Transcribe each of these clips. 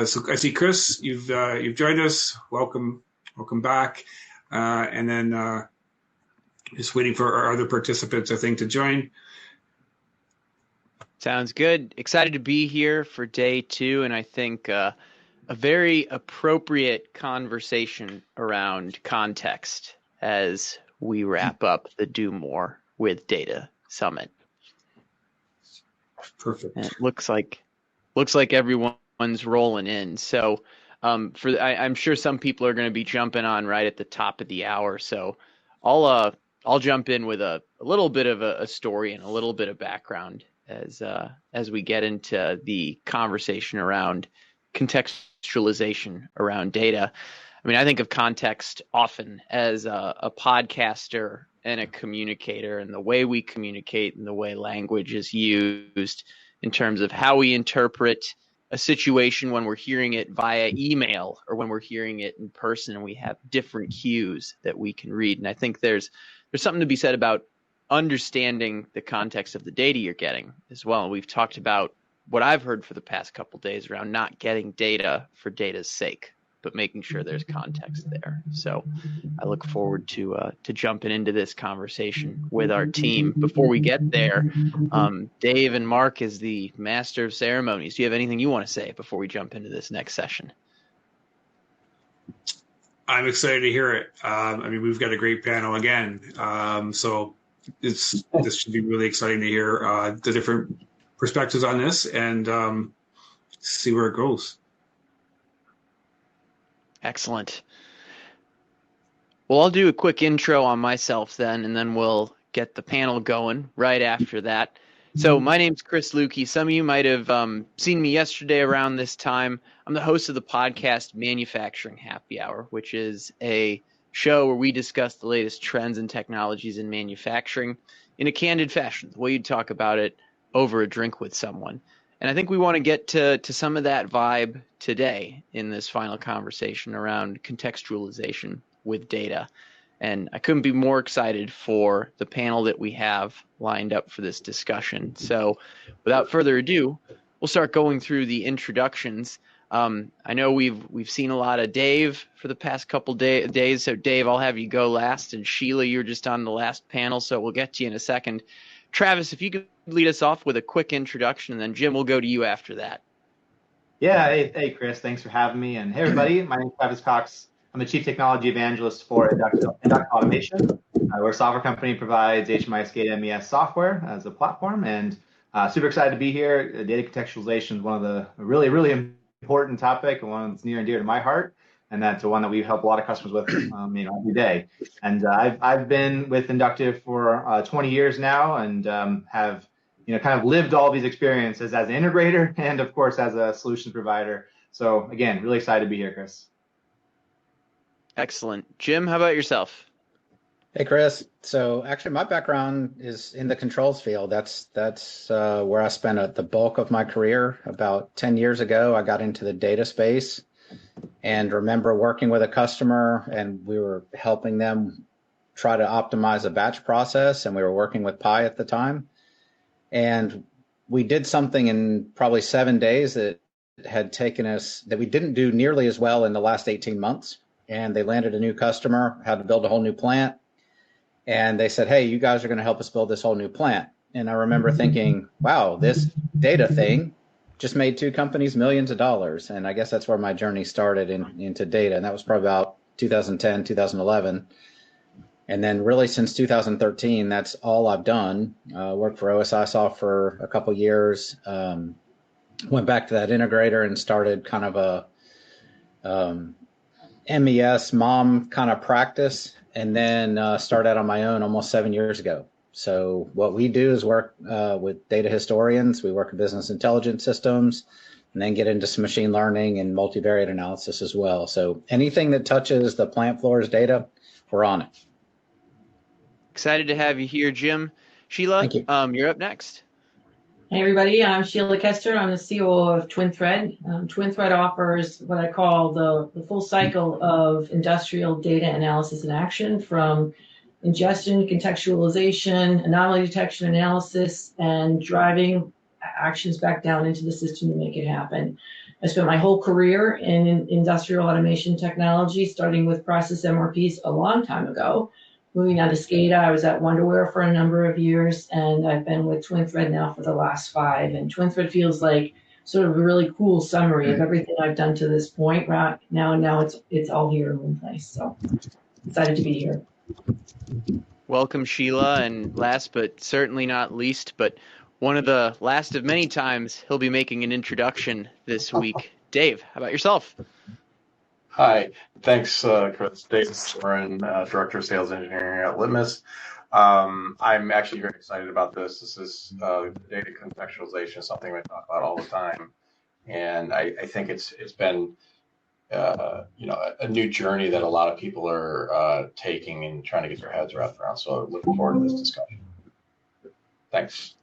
So I see Chris, you've joined us. Welcome back. And then just waiting for our other participants, I think, to join. Sounds good. Excited to be here for day 2, and I think a very appropriate conversation around context as we wrap up the Do More with Data Summit. Perfect. And it looks like everyone's rolling in. So I'm sure some people are going to be jumping on right at the top of the hour. So I'll jump in with a little bit of a story and a little bit of background as we get into the conversation around contextualization around data. I mean, I think of context often as a podcaster and a communicator, and the way we communicate and the way language is used in terms of how we interpret a situation when we're hearing it via email or when we're hearing it in person, and we have different cues that we can read. And I think there's something to be said about understanding the context of the data you're getting as well. And we've talked about what I've heard for the past couple of days around not getting data for data's sake, but making sure there's context there. So I look forward to jumping into this conversation with our team. Before we get there, Dave and Mark, is the master of ceremonies, do you have anything you want to say before we jump into this next session? I'm excited to hear it. I mean, we've got a great panel again. So this should be really exciting to hear the different perspectives on this and see where it goes. Excellent. Well, I'll do a quick intro on myself then, and then we'll get the panel going right after that. So my name's Chris Lukey. Some of you might have seen me yesterday around this time. I'm the host of the podcast Manufacturing Happy Hour, which is a show where we discuss the latest trends and technologies in manufacturing in a candid fashion, the way you talk about it over a drink with someone. And I think we want to get to some of that vibe today in this final conversation around contextualization with data. And I couldn't be more excited for the panel that we have lined up for this discussion. So without further ado, we'll start going through the introductions. I know we've seen a lot of Dave for the past couple days. So Dave, I'll have you go last. And Sheila, you're just on the last panel, so we'll get to you in a second. Travis, if you could lead us off with a quick introduction, and then Jim, we'll go to you after that. Yeah, hey Chris, thanks for having me. And hey everybody, my name is Travis Cox. I'm the Chief Technology Evangelist for Inductive Automation. We're a software company that provides HMI SCADA MES software as a platform, and super excited to be here. Data contextualization is one of the really, really important topic, and one that's near and dear to my heart. And that's one that we help a lot of customers with every day. And I've been with Inductive for 20 years now, and have kind of lived all these experiences as an integrator and, of course, as a solutions provider. So again, really excited to be here, Chris. Excellent. Jim, how about yourself? Hey, Chris. So actually, my background is in the controls field. That's where I spent the bulk of my career. About 10 years ago, I got into the data space. And remember working with a customer, and we were helping them try to optimize a batch process, and we were working with Pi at the time. And we did something in probably 7 days that had taken us, that we didn't do nearly as well in the last 18 months. And they landed a new customer, had to build a whole new plant. And they said, hey, you guys are going to help us build this whole new plant. And I remember thinking, wow, this data thing just made 2 companies millions of dollars. And I guess that's where my journey started into data. And that was probably about 2010, 2011. And then really since 2013, that's all I've done. Worked for OSI Soft for a couple years, went back to that integrator and started kind of a MES mom kind of practice, and then started out on my own almost 7 years ago. So what we do is work with data historians. We work with business intelligence systems, and then get into some machine learning and multivariate analysis as well. So anything that touches the plant floor's data, we're on it. Excited to have you here, Jim. Sheila, Thank you. You're up next. Hey everybody, I'm Sheila Kester. I'm the CEO of TwinThread. TwinThread offers what I call the full cycle of industrial data analysis and action, from ingestion, contextualization, anomaly detection, analysis, and driving actions back down into the system to make it happen. I spent my whole career in industrial automation technology, starting with process MRPs a long time ago. Moving on to SCADA, I was at Wonderware for a number of years, and I've been with TwinThread now for the last 5. And TwinThread feels like sort of a really cool summary of everything I've done to this point. Right now it's all here in one place. So excited to be here. Welcome, Sheila, and last but certainly not least, but one of the last of many times he'll be making an introduction this week. Dave, how about yourself? Hi, thanks, Chris. Dave Soren, Director of Sales Engineering at Litmus. I'm actually very excited about this. This is data contextualization, something we talk about all the time, and I think it's been a new journey that a lot of people are taking and trying to get their heads wrapped around. So looking forward to this discussion. Thanks.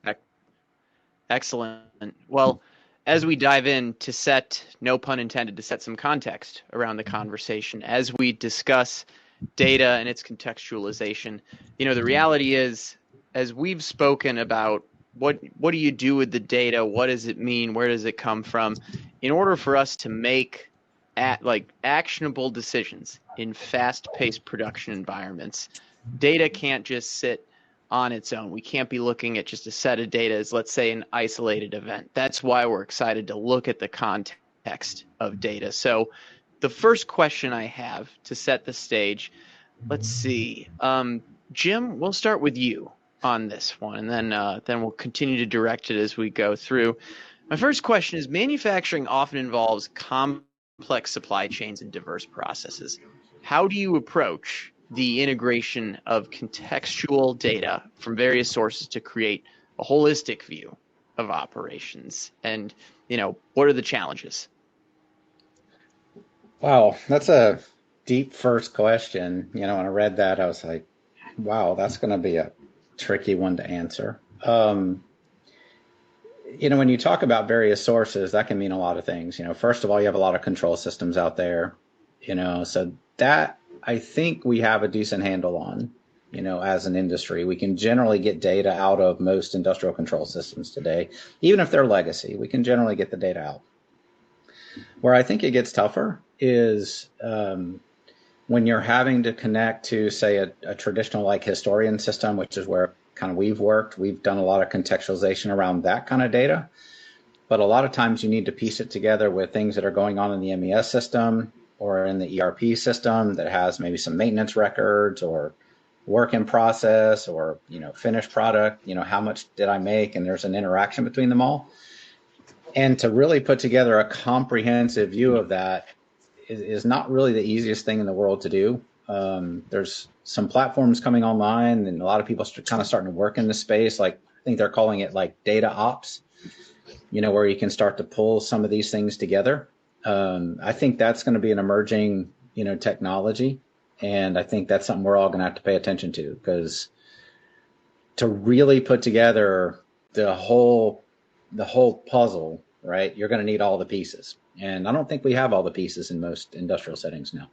Excellent. Well, as we dive in to set, no pun intended, to set some context around the conversation, as we discuss data and its contextualization, the reality is, as we've spoken about what do you do with the data, what does it mean, where does it come from, in order for us to make actionable decisions in fast-paced production environments, data can't just sit on its own. We can't be looking at just a set of data as, let's say, an isolated event. That's why we're excited to look at the context of data. So the first question I have to set the stage, let's see, Jim, we'll start with you on this one, and then we'll continue to direct it as we go through. My first question is, manufacturing often involves complex supply chains and diverse processes. How do you approach the integration of contextual data from various sources to create a holistic view of operations? And, what are the challenges? Wow, that's a deep first question. When I read that, I was like, wow, that's going to be a tricky one to answer. When you talk about various sources, that can mean a lot of things. First of all, you have a lot of control systems out there, so that I think we have a decent handle on, as an industry. We can generally get data out of most industrial control systems today. Even if they're legacy, we can generally get the data out. Where I think it gets tougher is when you're having to connect to, say, a traditional historian system, which is where kind of we've worked. We've done a lot of contextualization around that kind of data. But a lot of times you need to piece it together with things that are going on in the MES system or in the ERP system that has maybe some maintenance records or work in process or, finished product, how much did I make? And there's an interaction between them all. And to really put together a comprehensive view of that is not really the easiest thing in the world to do. There's some platforms coming online and a lot of people kind of starting to work in this space. I think they're calling it data ops, where you can start to pull some of these things together. I think that's going to be an emerging, technology. And I think that's something we're all going to have to pay attention to, because to really put together the whole puzzle, right, you're going to need all the pieces. And I don't think we have all the pieces in most industrial settings now.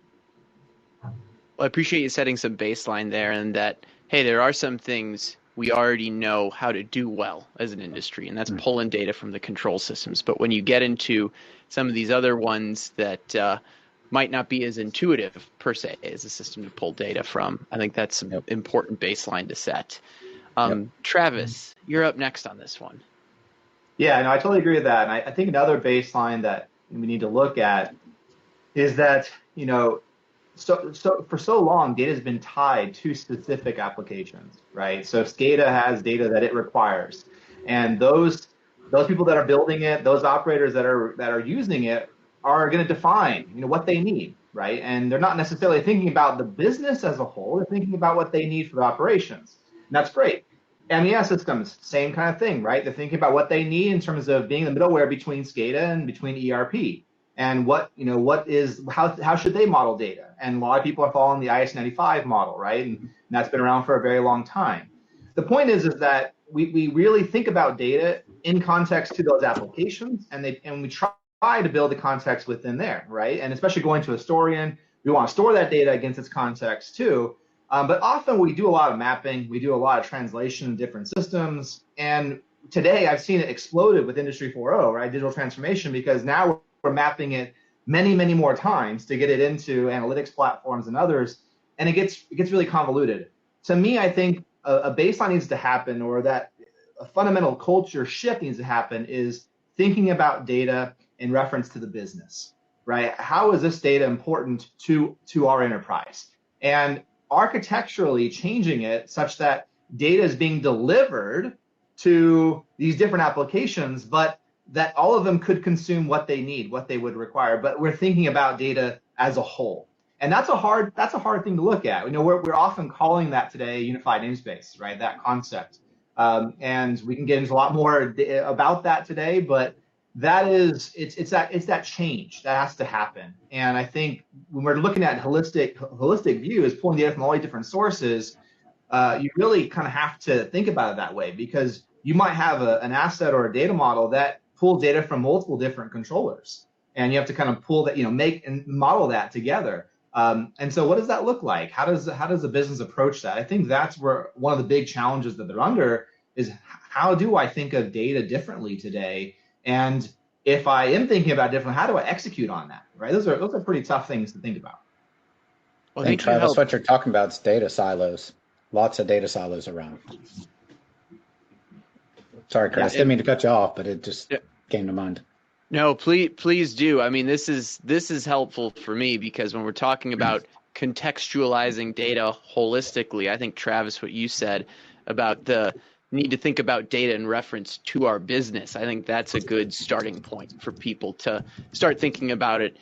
Well, I appreciate you setting some baseline there, and that, hey, there are some things we already know how to do well as an industry, and that's pulling data from the control systems. But when you get into some of these other ones that might not be as intuitive per se as a system to pull data from, I think that's some important baseline to set. Travis, you're up next on this one. Yeah, no, I totally agree with that. And I think another baseline that we need to look at is that, so for so long, data has been tied to specific applications, right? So SCADA has data that it requires, and those people that are building it, those operators that are using it, are going to define, what they need, right? And they're not necessarily thinking about the business as a whole. They're thinking about what they need for the operations, and that's great. MES systems, same kind of thing, right? They're thinking about what they need in terms of being the middleware between SCADA and between ERP. And how should they model data? And a lot of people are following the IS-95 model, right? And that's been around for a very long time. The point is that we really think about data in context to those applications, and we try to build the context within there, right? And especially going to a historian, we want to store that data against its context too. But often we do a lot of mapping, we do a lot of translation in different systems, and today I've seen it exploded with Industry 4.0, right? Digital transformation, because now we're mapping it many, many more times to get it into analytics platforms and others, and it gets really convoluted. To me, I think a baseline needs to happen, or that a fundamental culture shift needs to happen, is thinking about data in reference to the business, right? How is this data important to our enterprise? And architecturally changing it such that data is being delivered to these different applications, but that all of them could consume what they need, what they would require. But we're thinking about data as a whole. And that's a hard thing to look at. We're often calling that today unified namespace, right? That concept. And we can get into a lot more about that today, but it's that change that has to happen. And I think when we're looking at holistic view is pulling data from all these different sources, you really kind of have to think about it that way, because you might have an asset or a data model that pulls data from multiple different controllers, and you have to kind of pull that, make and model that together. And so what does that look like? How does the business approach that? I think that's where one of the big challenges that they're under is, how do I think of data differently today? And if I am thinking about it differently, how do I execute on that? Right? Those are pretty tough things to think about. Well, I think, Travis, what you're talking about is data silos. Lots of data silos around. Sorry, Chris. Didn't mean to cut you off, but it just came to mind. No, please do. I mean, this is helpful for me, because when we're talking about contextualizing data holistically, I think, Travis, what you said about the need to think about data in reference to our business, I think that's a good starting point for people to start thinking about it,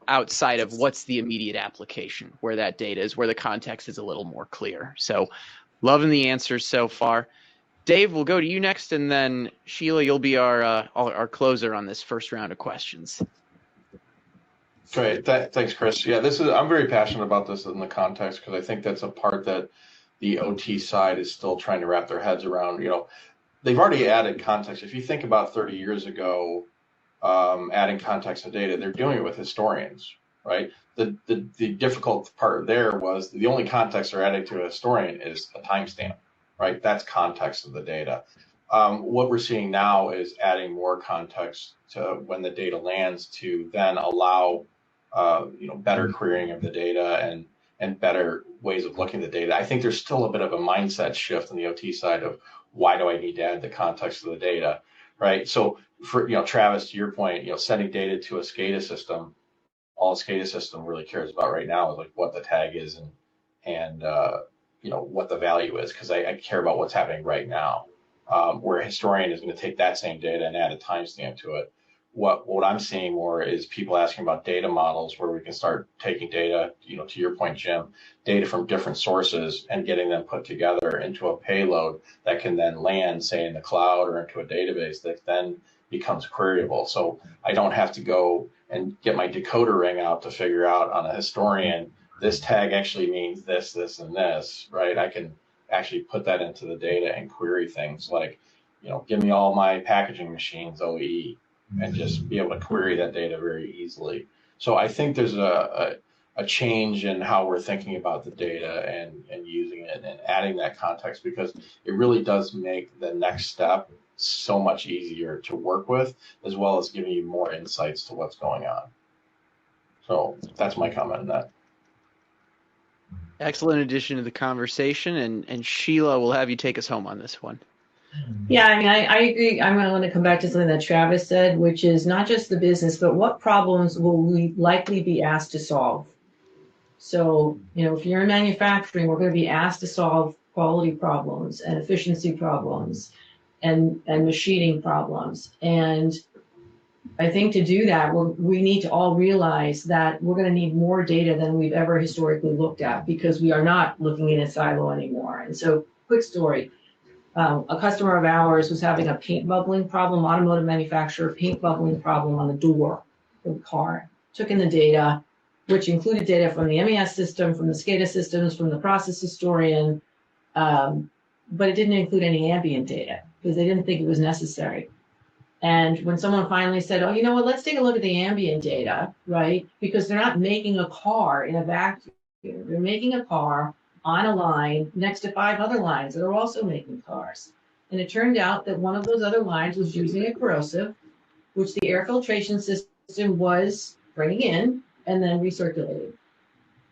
outside of what's the immediate application, where that data is, where the context is a little more clear. So loving the answers so far. Dave, we'll go to you next, and then Sheila, you'll be our closer on this first round of questions. Great, thanks, Chris. Yeah, I'm very passionate about this in the context, because I think that's a part that the OT side is still trying to wrap their heads around. They've already added context. If you think about 30 years ago, adding context to data, they're doing it with historians, right? The difficult part there was the only context they're adding to a historian is a timestamp. Right, that's context of the data. What we're seeing now is adding more context to when the data lands, to then allow better querying of the data and better ways of looking at the data. I think there's still a bit of a mindset shift on the OT side of, why do I need to add the context of the data, right? So for Travis, to your point, sending data to a SCADA system, all a SCADA system really cares about right now is like what the tag is and what the value is, because I care about what's happening right now. Where a historian is going to take that same data and add a timestamp to it. What I'm seeing more is people asking about data models, where we can start taking data, to your point, Jim, data from different sources and getting them put together into a payload that can then land, say, in the cloud or into a database that then becomes queryable. So I don't have to go and get my decoder ring out to figure out on a historian, this tag actually means this, this, and this, right? I can actually put that into the data and query things like, give me all my packaging machines, OEE, and just be able to query that data very easily. So I think there's a change in how we're thinking about the data and using it and adding that context, because it really does make the next step so much easier to work with, as well as giving you more insights to what's going on. So that's my comment on that. Excellent addition to the conversation, and Sheila, we'll have you take us home on this one. Yeah, I mean, I agree. I'm going to come back to something that Travis said, which is not just the business, but what problems will we likely be asked to solve? So, if you're in manufacturing, we're going to be asked to solve quality problems and efficiency problems and machining problems. And I think to do that, we need to all realize that we're going to need more data than we've ever historically looked at, because we are not looking in a silo anymore. And so, quick story. A customer of ours was having a paint bubbling problem, automotive manufacturer, paint bubbling problem on the door of the car. Took in the data, which included data from the MES system, from the SCADA systems, from the process historian, but it didn't include any ambient data because they didn't think it was necessary. And when someone finally said, oh, you know what, let's take a look at the ambient data, right? Because they're not making a car in a vacuum. They're making a car on a line next to 5 other lines that are also making cars. And it turned out that one of those other lines was using a corrosive, which the air filtration system system was bringing in and then recirculating.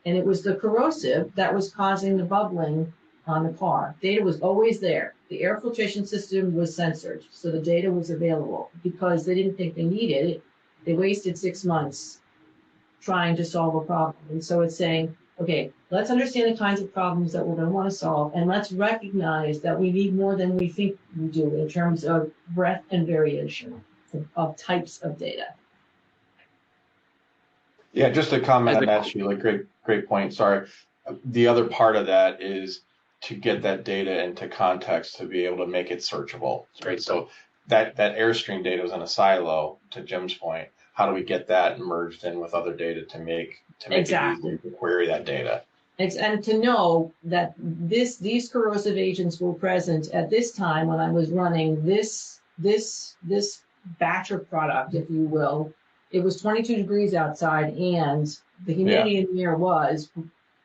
And it was the corrosive that was causing the bubbling on the car. Data was always there. The air filtration system was censored, so the data was available because they didn't think they needed it. They wasted 6 months trying to solve a problem. And so it's saying, okay, let's understand the kinds of problems that we're going to want to solve, and let's recognize that we need more than we think we do in terms of breadth and variation of types of data. Yeah, just a comment on that, Sheila. Great point. Sorry. The other part of that is to get that data into context to be able to make it searchable, right? So that Airstream data was in a silo, to Jim's point. How do we get that merged in with other data to make Exactly. it easy to query that data? And to know that these corrosive agents were present at this time when I was running this batch of product, if you will. It was 22 degrees outside, and the humidity in the air was,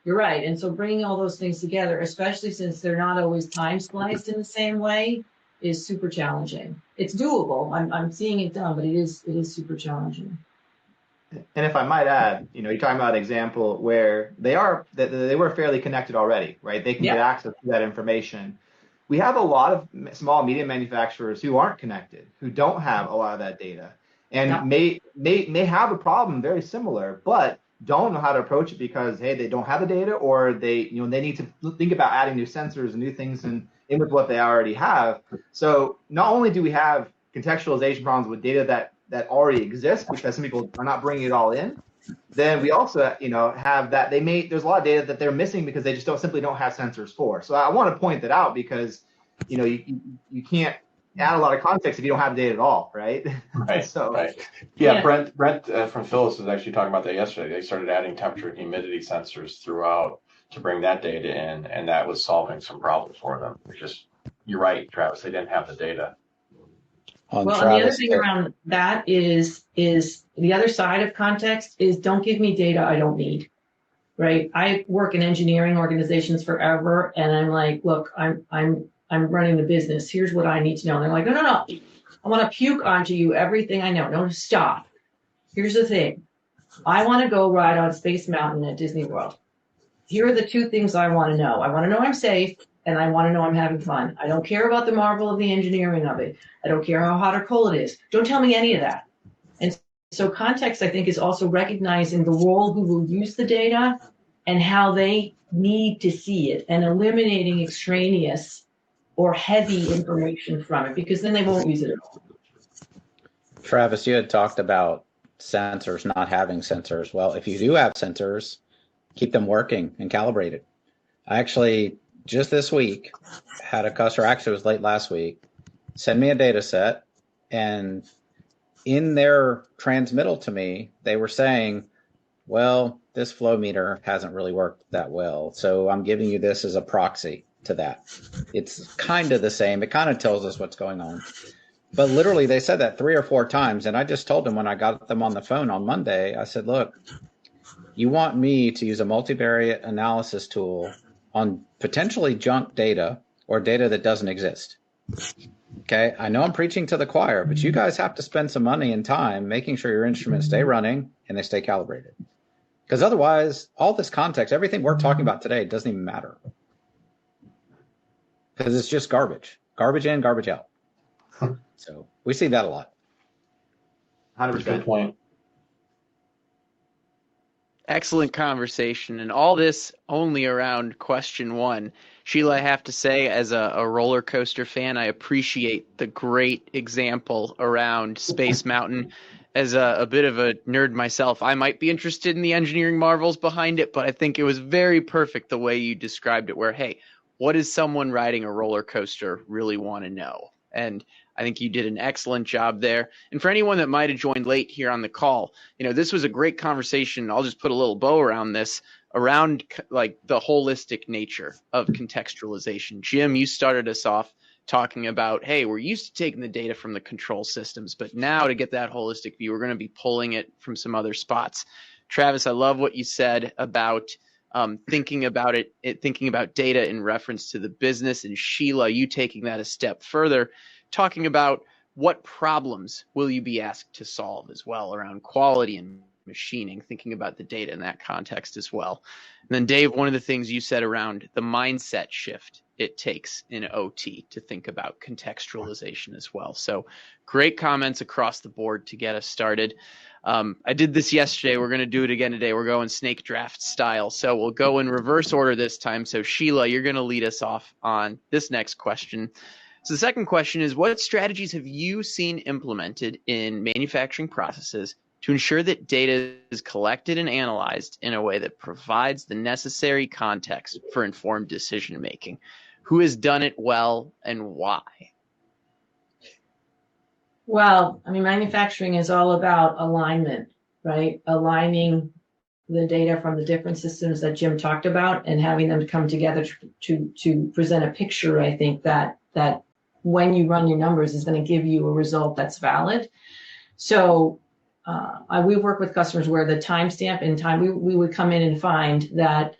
you're right. And so bringing all those things together, especially since they're not always time spliced in the same way, is super challenging. It's doable. I'm seeing it done, but it is super challenging. And if I might add, you're talking about an example where they were fairly connected already, right? They can get access to that information. We have a lot of small and medium manufacturers who aren't connected, who don't have a lot of that data, and may have a problem very similar, but don't know how to approach it because, hey, they don't have the data, or they need to think about adding new sensors and new things in with what they already have. So not only do we have contextualization problems with data that already exists because some people are not bringing it all in, then we also have that there's a lot of data that they're missing because they just simply don't have sensors for. So I want to point that out because you can't add a lot of context if you don't have data at all, right? Right. Right. Yeah. Brent from Phyllis was actually talking about that yesterday. They started adding temperature and humidity sensors throughout to bring that data in, and that was solving some problems for them. You're right, Travis. They didn't have the data. And the other thing around that is the other side of context is don't give me data I don't need, right? I work in engineering organizations forever, and I'm like, look, I'm running the business. Here's what I need to know. And they're like, no. I want to puke onto you everything I know. No, stop. Here's the thing. I want to go ride on Space Mountain at Disney World. Here are the two things I want to know. I want to know I'm safe, and I want to know I'm having fun. I don't care about the marvel of the engineering of it. I don't care how hot or cold it is. Don't tell me any of that. And so context, I think, is also recognizing the role who will use the data and how they need to see it, and eliminating extraneous or heavy information from it, because then they won't use it at all. Travis, you had talked about sensors, not having sensors. Well, if you do have sensors, keep them working and calibrated. I actually, just this week, had a customer, actually it was late last week, send me a data set, and in their transmittal to me, they were saying, well, this flow meter hasn't really worked that well, so I'm giving you this as a proxy to that. It's kind of the same. It kind of tells us what's going on. But literally, they said that 3 or 4 times, and I just told them when I got them on the phone on Monday, I said, look, you want me to use a multivariate analysis tool on potentially junk data or data that doesn't exist. Okay, I know I'm preaching to the choir, but you guys have to spend some money and time making sure your instruments stay running and they stay calibrated. Because otherwise, all this context, everything we're talking about today doesn't even matter. Because it's just garbage. Garbage in, garbage out. So we see that a lot. 100%. Good point. Excellent conversation, and all this only around question 1. Sheila, I have to say, as a roller coaster fan, I appreciate the great example around Space Mountain. As a bit of a nerd myself, I might be interested in the engineering marvels behind it, but I think it was very perfect the way you described it, where, hey, what does someone riding a roller coaster really want to know? And I think you did an excellent job there. And for anyone that might have joined late here on the call, this was a great conversation. I'll just put a little bow around this, around like the holistic nature of contextualization. Jim, you started us off talking about, hey, we're used to taking the data from the control systems, but now to get that holistic view, we're going to be pulling it from some other spots. Travis, I love what you said about thinking about data in reference to the business, and Sheila, you taking that a step further, talking about what problems will you be asked to solve as well around quality and machining, thinking about the data in that context as well. And then Dave, one of the things you said around the mindset shift it takes in OT to think about contextualization as well. So great comments across the board to get us started. I did this yesterday. We're going to do it again today. We're going snake draft style. So we'll go in reverse order this time. So Sheila, you're going to lead us off on this next question. So the second question is, what strategies have you seen implemented in manufacturing processes to ensure that data is collected and analyzed in a way that provides the necessary context for informed decision making? Who has done it well and why? Well, I mean, manufacturing is all about alignment, right? Aligning the data from the different systems that Jim talked about and having them come together to present a picture, I think, that when you run your numbers is going to give you a result that's valid. So we work with customers where the timestamp in time, we would come in and find that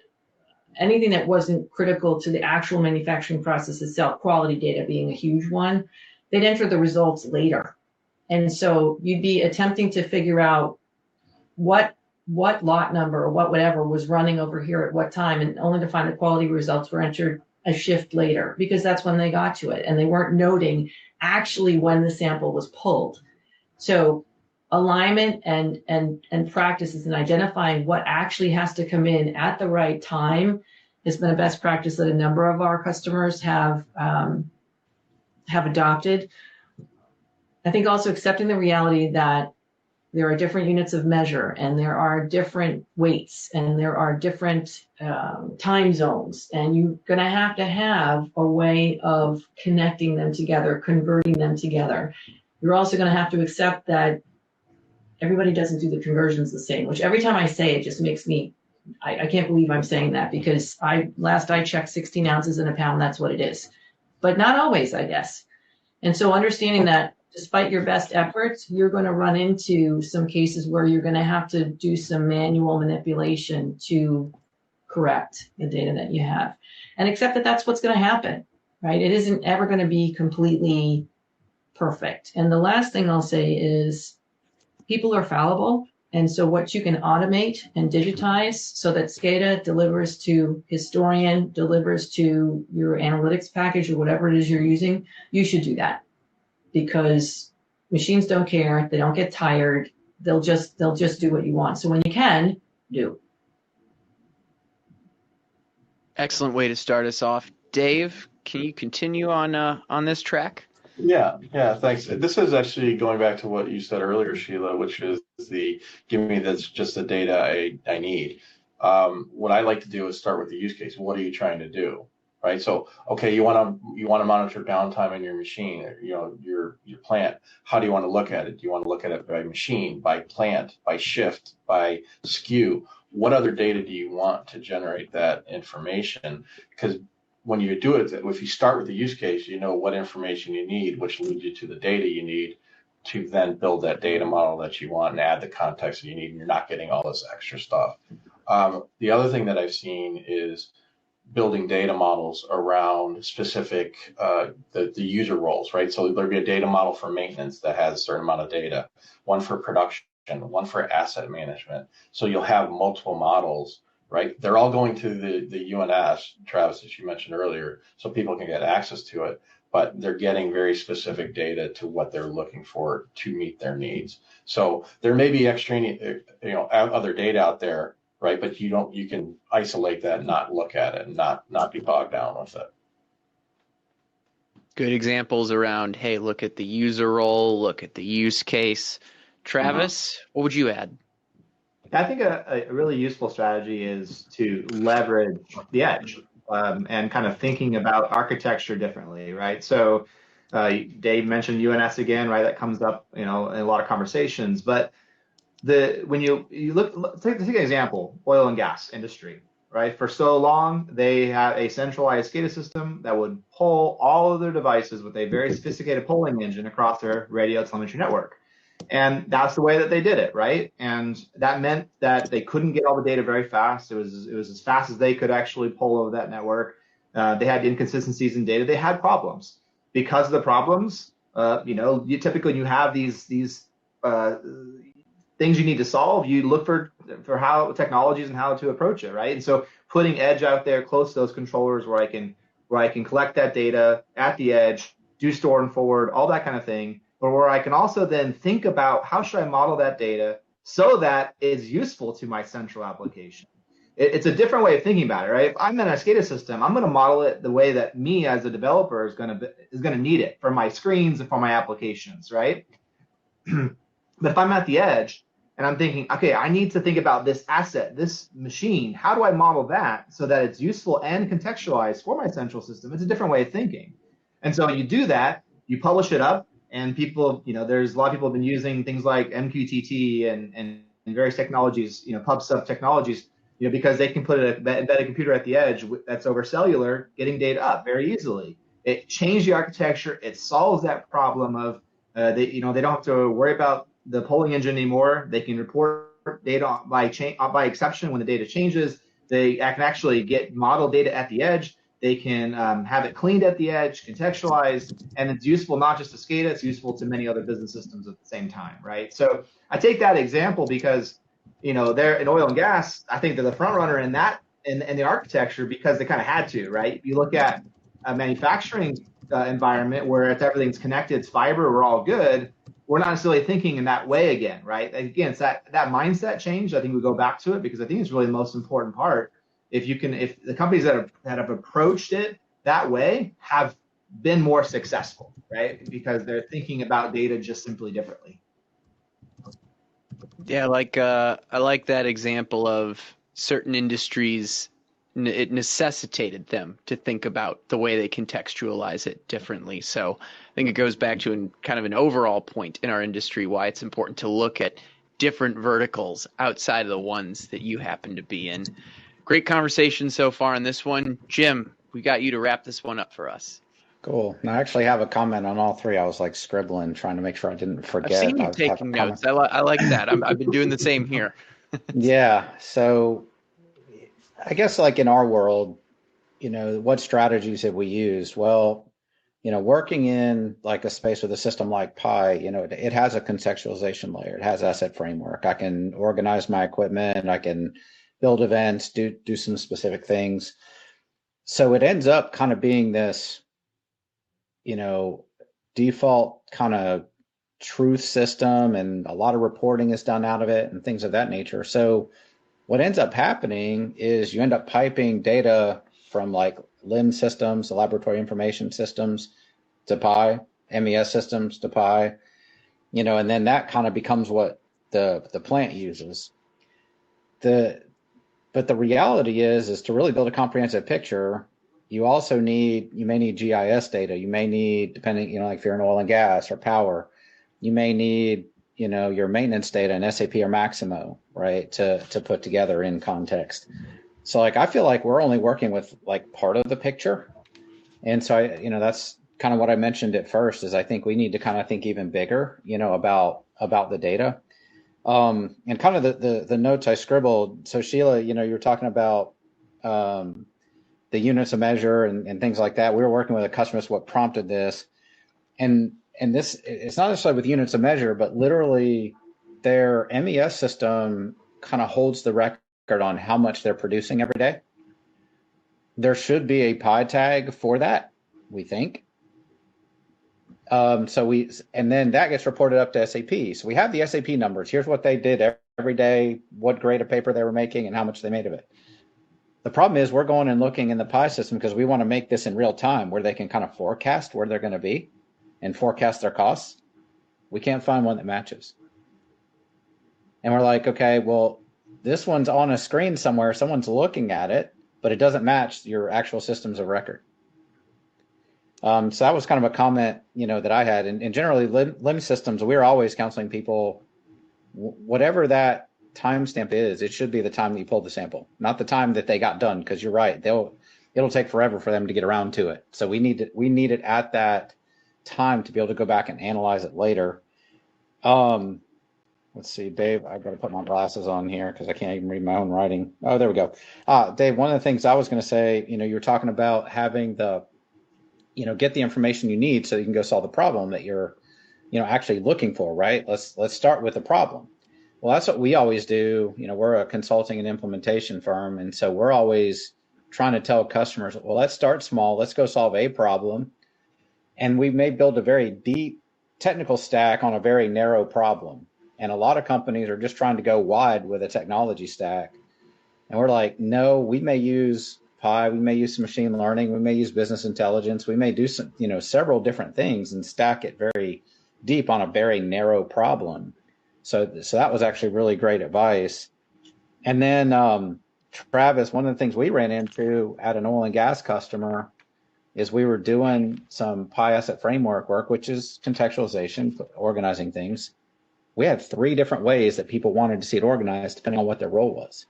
anything that wasn't critical to the actual manufacturing process itself, quality data being a huge one, they'd enter the results later. And so you'd be attempting to figure out what lot number or whatever was running over here at what time, and only to find the quality results were entered a shift later, because that's when they got to it. And they weren't noting actually when the sample was pulled. So alignment and practices and identifying what actually has to come in at the right time has been a best practice that a number of our customers have adopted. I think also accepting the reality that there are different units of measure, and there are different weights, and there are different time zones, and you're going to have a way of connecting them together, converting them together. You're also going to have to accept that everybody doesn't do the conversions the same, which every time I say it just makes me, I can't believe I'm saying that, because last I checked 16 ounces in a pound, that's what it is. But not always, I guess. And so understanding that despite your best efforts, you're going to run into some cases where you're going to have to do some manual manipulation to correct the data that you have. And accept that that's what's going to happen, right? It isn't ever going to be completely perfect. And the last thing I'll say is people are fallible. And so what you can automate and digitize so that SCADA delivers to historian, delivers to your analytics package or whatever it is you're using, you should do that. Because machines don't care, they don't get tired, they'll just do what you want. So when you can, do. Excellent way to start us off. Dave, can you continue on this track? Yeah, thanks. This is actually going back to what you said earlier, Sheila, which is give me just the data I need. What I like to do is start with the use case. What are you trying to do? Right. So, okay, you want to monitor downtime in your machine, your plant. How do you want to look at it? Do you want to look at it by machine, by plant, by shift, by SKU? What other data do you want to generate that information? Because when you do it, if you start with the use case, you know what information you need, which leads you to the data you need to then build that data model that you want and add the context that you need, and you're not getting all this extra stuff. The other thing that I've seen is building data models around specific the user roles, right? So there'll be a data model for maintenance that has a certain amount of data, one for production, one for asset management. So you'll have multiple models, right? They're all going to the UNS, Travis, as you mentioned earlier, so people can get access to it, but they're getting very specific data to what they're looking for to meet their needs. So there may be extraneous, other data out there, right? But you can isolate that and not look at it and not be bogged down with it. Good examples around, hey, look at the user role, look at the use case. Travis, what would you add? I think a really useful strategy is to leverage the edge and kind of thinking about architecture differently, right? So Dave mentioned UNS again, right? That comes up, in a lot of conversations. But when you look, take an example, oil and gas industry, right? For so long, they had a centralized SCADA system that would pull all of their devices with a very sophisticated polling engine across their radio telemetry network. And that's the way that they did it, right? And that meant that they couldn't get all the data very fast. It was as fast as they could actually pull over that network. They had inconsistencies in data. They had problems. Because of the problems, typically when you have these things you need to solve, you look for how technologies and how to approach it, right? And so putting edge out there close to those controllers where I can collect that data at the edge, do store and forward, all that kind of thing, but where I can also then think about how should I model that data so that it's useful to my central application. It's a different way of thinking about it, right? If I'm in a SCADA system, I'm going to model it the way that me as a developer is going to need it for my screens and for my applications, right? But if I'm at the edge and I'm thinking, okay, I need to think about this asset, this machine, how do I model that so that it's useful and contextualized for my central system? It's a different way of thinking. And so you do that, you publish it up, and people, there's a lot of people have been using things like MQTT and various technologies, PubSub technologies, because they can put an embedded computer at the edge that's over cellular, getting data up very easily. It changed the architecture. It solves that problem of they don't have to worry about the polling engine anymore. They can report data by exception when the data changes. They can actually get model data at the edge. They can have it cleaned at the edge, contextualized, and it's useful not just to SCADA, it's useful to many other business systems at the same time, right? So I take that example because, they're in oil and gas, I think they're the front runner in that, in the architecture because they kind of had to, right? If you look at a manufacturing environment where it's everything's connected, it's fiber, we're all good, we're not necessarily thinking in that way again, right? Again, it's that mindset change. I think we go back to it because I think it's really the most important part. If the companies that have approached it that way have been more successful, right? Because they're thinking about data just simply differently. Yeah, I like that example of certain industries. It necessitated them to think about the way they contextualize it differently. So I think it goes back to kind of an overall point in our industry why it's important to look at different verticals outside of the ones that you happen to be in. Great conversation so far on this one. Jim, we got you to wrap this one up for us. Cool. Now, I actually have a comment on all three. I was like scribbling, trying to make sure I didn't forget. I've seen you taking notes. I like that. I've been doing the same here. Yeah. So I guess like in our world, what strategies have we used? Well, working in like a space with a system like Pi, it has a contextualization layer. It has asset framework. I can organize my equipment. I can build events, do some specific things. So it ends up kind of being this, default kind of truth system, and a lot of reporting is done out of it and things of that nature. So what ends up happening is you end up piping data from like LIM systems, the laboratory information systems, to Pi, MES systems to Pi, and then that kind of becomes what the plant uses. But the reality is to really build a comprehensive picture, you may need GIS data. You may need, depending, like if you're in oil and gas or power, you may need, your maintenance data in SAP or Maximo, right, to put together in context. So like, I feel like we're only working with like part of the picture. And so that's kind of what I mentioned at first is I think we need to kind of think even bigger, about the data. And kind of the notes I scribbled. So Sheila, you're talking about the units of measure and things like that. We were working with a customer, so what prompted this. And this, it's not necessarily with units of measure, but literally their MES system kind of holds the record on how much they're producing every day. There should be a Pi tag for that, we think. And then that gets reported up to SAP. So we have the SAP numbers. Here's what they did every day, what grade of paper they were making, and how much they made of it. The problem is we're going and looking in the Pi system because we want to make this in real time where they can kind of forecast where they're going to be and forecast their costs. We can't find one that matches. And we're like, okay, well, this one's on a screen somewhere. Someone's looking at it, but it doesn't match your actual systems of record. So that was kind of a comment, that I had. And generally, LIM systems, we're always counseling people, whatever that timestamp is, it should be the time that you pulled the sample, not the time that they got done. Because you're right, it'll take forever for them to get around to it. So we need it at that time to be able to go back and analyze it later. Let's see, Dave, I've got to put my glasses on here because I can't even read my own writing. Oh, there we go. Dave, one of the things I was going to say, you were talking about having the get the information you need so you can go solve the problem that you're, actually looking for, right? Let's start with the problem. Well, that's what we always do. We're a consulting and implementation firm, and so we're always trying to tell customers, well, let's start small. Let's go solve a problem, and we may build a very deep technical stack on a very narrow problem. And a lot of companies are just trying to go wide with a technology stack. And we're like, no, we may use Pi, we may use some machine learning, we may use business intelligence, we may do some, several different things and stack it very deep on a very narrow problem. So that was actually really great advice. And then Travis, one of the things we ran into at an oil and gas customer is we were doing some Pi asset framework work, which is contextualization, organizing things. We had 3 different ways that people wanted to see it organized, depending on what their role was.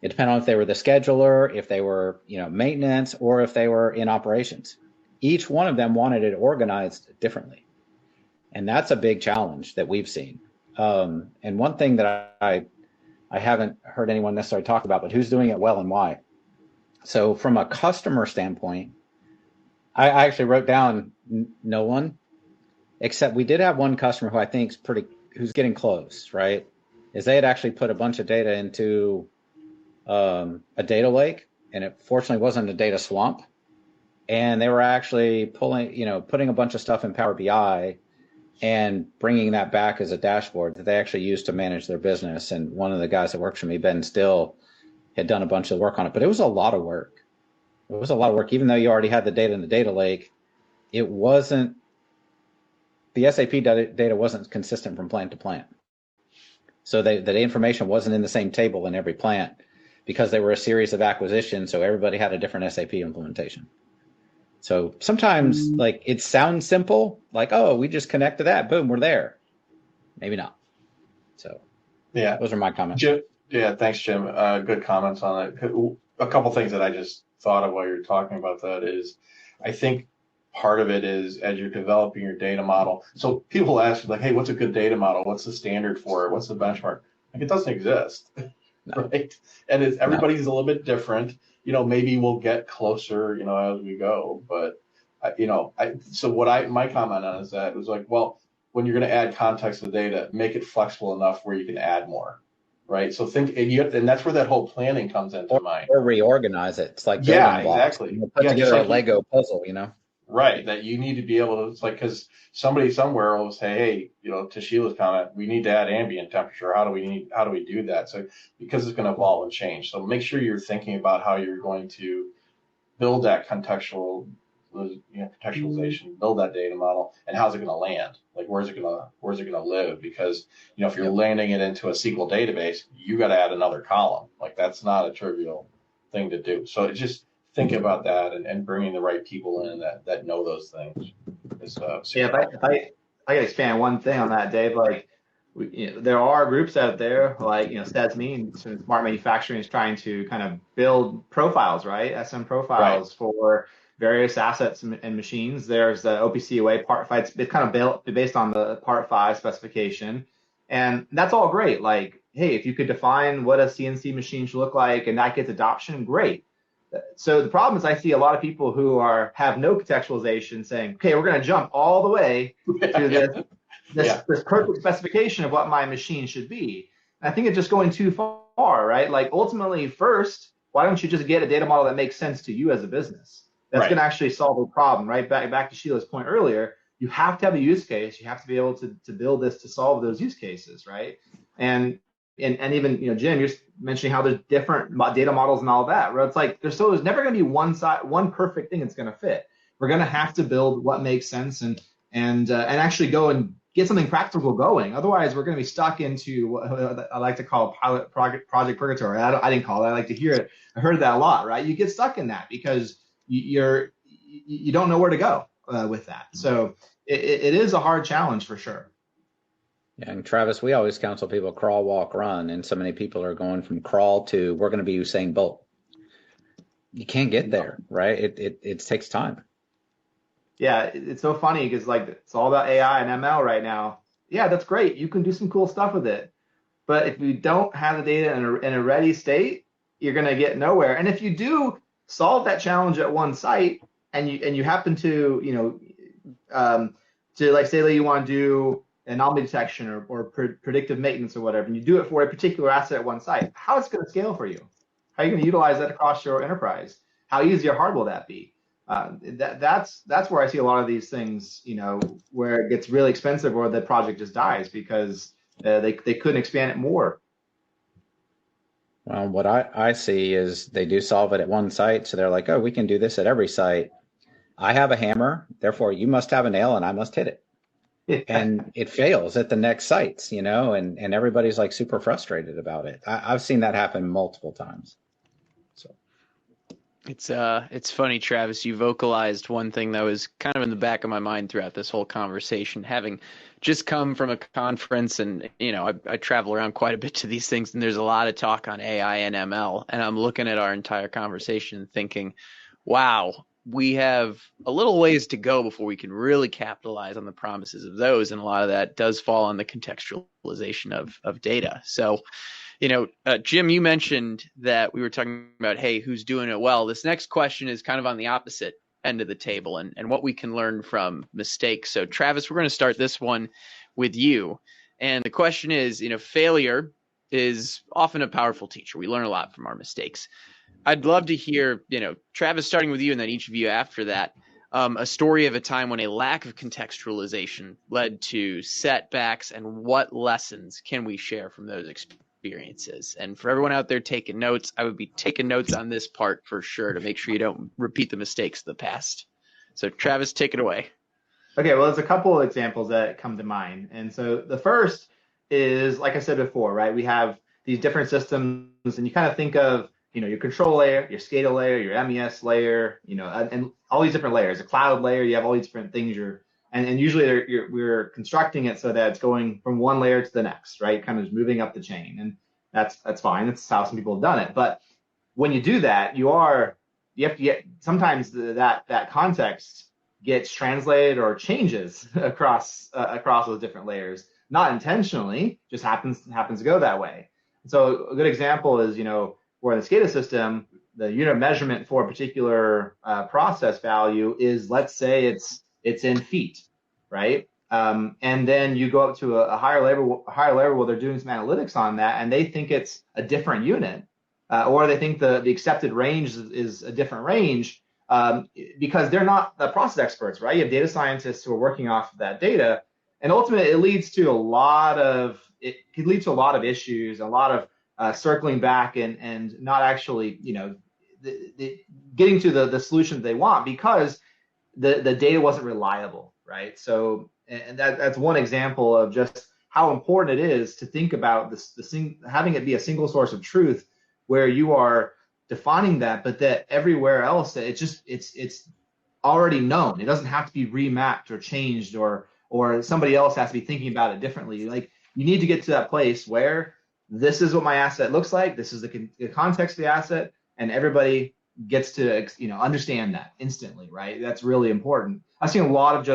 It depended on if they were the scheduler, if they were, maintenance, or if they were in operations. Each one of them wanted it organized differently. And that's a big challenge that we've seen. And one thing that I haven't heard anyone necessarily talk about, but who's doing it well and why. So from a customer standpoint, I actually wrote down no one, except we did have one customer who I think is who's getting close, right? Is they had actually put a bunch of data into a data lake, and it fortunately wasn't a data swamp. And they were actually putting a bunch of stuff in Power BI and bringing that back as a dashboard that they actually used to manage their business. And one of the guys that works for me, Ben Still, had done a bunch of work on it, but it was a lot of work. It was a lot of work, even though you already had the data in the data lake. It wasn't, the SAP data wasn't consistent from plant to plant. So the information wasn't in the same table in every plant because they were a series of acquisitions. So everybody had a different SAP implementation. So sometimes like it sounds simple, like, oh, we just connect to that, boom, we're there. Maybe not. So yeah, those are my comments. Yeah, thanks, Jim. Good comments on it. A couple things that I just thought of while you're talking about that is, I think part of it is as you're developing your data model. So people ask like, hey, what's a good data model? What's the standard for it? What's the benchmark? Like it doesn't exist, no. Right? And everybody's a little bit different. Maybe we'll get closer, as we go. But, so what my comment on is that it was like, well, when you're going to add context to the data, make it flexible enough where you can add more. Right. So and that's where that whole planning comes into mind. Or reorganize it. It's like building blocks. Exactly. Put together a Lego puzzle, Right. That you need to be able to, it's like, because somebody somewhere will say, hey, to Sheila's comment, we need to add ambient temperature. How do we do that? So because it's going to evolve and change. So make sure you're thinking about how you're going to build that contextualization, build that data model, and how's it going to land? Like where's it going to live? Because if you're landing it into a SQL database, you got to add another column. Like that's not a trivial thing to do. So it's just thinking about that and bringing the right people in that know those things. If I can expand one thing on that, Dave, like there are groups out there like STESME, Smart Manufacturing is trying to kind of build profiles, right? SM profiles for various assets and machines. There's the OPCOA Part 5. It's kind of built based on the Part 5 specification. And that's all great. Like, hey, if you could define what a CNC machine should look like and that gets adoption, great. So the problem is I see a lot of people who have no contextualization saying, okay, we're going to jump all the way to this perfect specification of what my machine should be. And I think it's just going too far, right? Like ultimately, first, why don't you just get a data model that makes sense to you as a business? That's going to actually solve a problem, right? Back to Sheila's point earlier, you have to have a use case. You have to be able to build this to solve those use cases, right? And even Jim, you're mentioning how there's different data models and all that. Where it's like there's never going to be one perfect thing that's going to fit. We're going to have to build what makes sense and actually go and get something practical going. Otherwise, we're going to be stuck into what I like to call project purgatory. I didn't call it. I like to hear it. I heard that a lot, right? You get stuck in that because you don't know where to go with that. So it is a hard challenge for sure. Yeah, and Travis, we always counsel people crawl, walk, run, and so many people are going from crawl to we're going to be Usain Bolt. You can't get there, right? It takes time. Yeah, it's so funny because like it's all about AI and ML right now. Yeah, that's great. You can do some cool stuff with it, but if you don't have the data in a ready state, you're going to get nowhere. And if you do solve that challenge at one site and you happen to, to like say that you want to do anomaly detection or predictive maintenance or whatever, and you do it for a particular asset at one site, how is it going to scale for you? How are you going to utilize that across your enterprise? How easy or hard will that be? That's where I see a lot of these things, where it gets really expensive or the project just dies because they couldn't expand it more. Well, what I see is they do solve it at one site. So they're like, oh, we can do this at every site. I have a hammer, therefore you must have a nail and I must hit it. And it fails at the next sites, and everybody's like super frustrated about it. I've seen that happen multiple times. So it's funny, Travis, you vocalized one thing that was kind of in the back of my mind throughout this whole conversation, having just come from a conference, and I travel around quite a bit to these things, and there's a lot of talk on AI and ML, and I'm looking at our entire conversation thinking, wow, we have a little ways to go before we can really capitalize on the promises of those. And a lot of that does fall on the contextualization of data. So, Jim, you mentioned that we were talking about, hey, who's doing it well? This next question is kind of on the opposite end of the table and what we can learn from mistakes. So, Travis, we're going to start this one with you. And the question is, failure is often a powerful teacher. We learn a lot from our mistakes. I'd love to hear, Travis, starting with you and then each of you after that, a story of a time when a lack of contextualization led to setbacks, and what lessons can we share from those experiences? And for everyone out there taking notes, I would be taking notes on this part for sure to make sure you don't repeat the mistakes of the past. So Travis, take it away. Okay, well, there's a couple of examples that come to mind. And so the first is, like I said before, right? We have these different systems, and you kind of think of your control layer, your SCADA layer, your MES layer, and all these different layers. A cloud layer, you have all these different things. And usually we're constructing it so that it's going from one layer to the next, right? Kind of moving up the chain, and that's fine. That's how some people have done it. But when you do that, you have to get sometimes that context gets translated or changes across those different layers, not intentionally, just happens to go that way. So a good example is where in the SCADA system, the unit of measurement for a particular process value is, let's say it's in feet, right? And then you go up to a higher level where they're doing some analytics on that, and they think it's a different unit, or they think the accepted range is a different range, because they're not the process experts, right? You have data scientists who are working off of that data, and ultimately it leads to a lot of issues, a lot of circling back and not actually, getting to the solution they want because the data wasn't reliable, right? So, and that's one example of just how important it is to think about having it be a single source of truth where you are defining that, but that everywhere else it's already known. It doesn't have to be remapped or changed or somebody else has to be thinking about it differently. Like, you need to get to that place where this is what my asset looks like. This is the context of the asset, and everybody gets to understand that instantly, right? That's really important. I've seen a lot of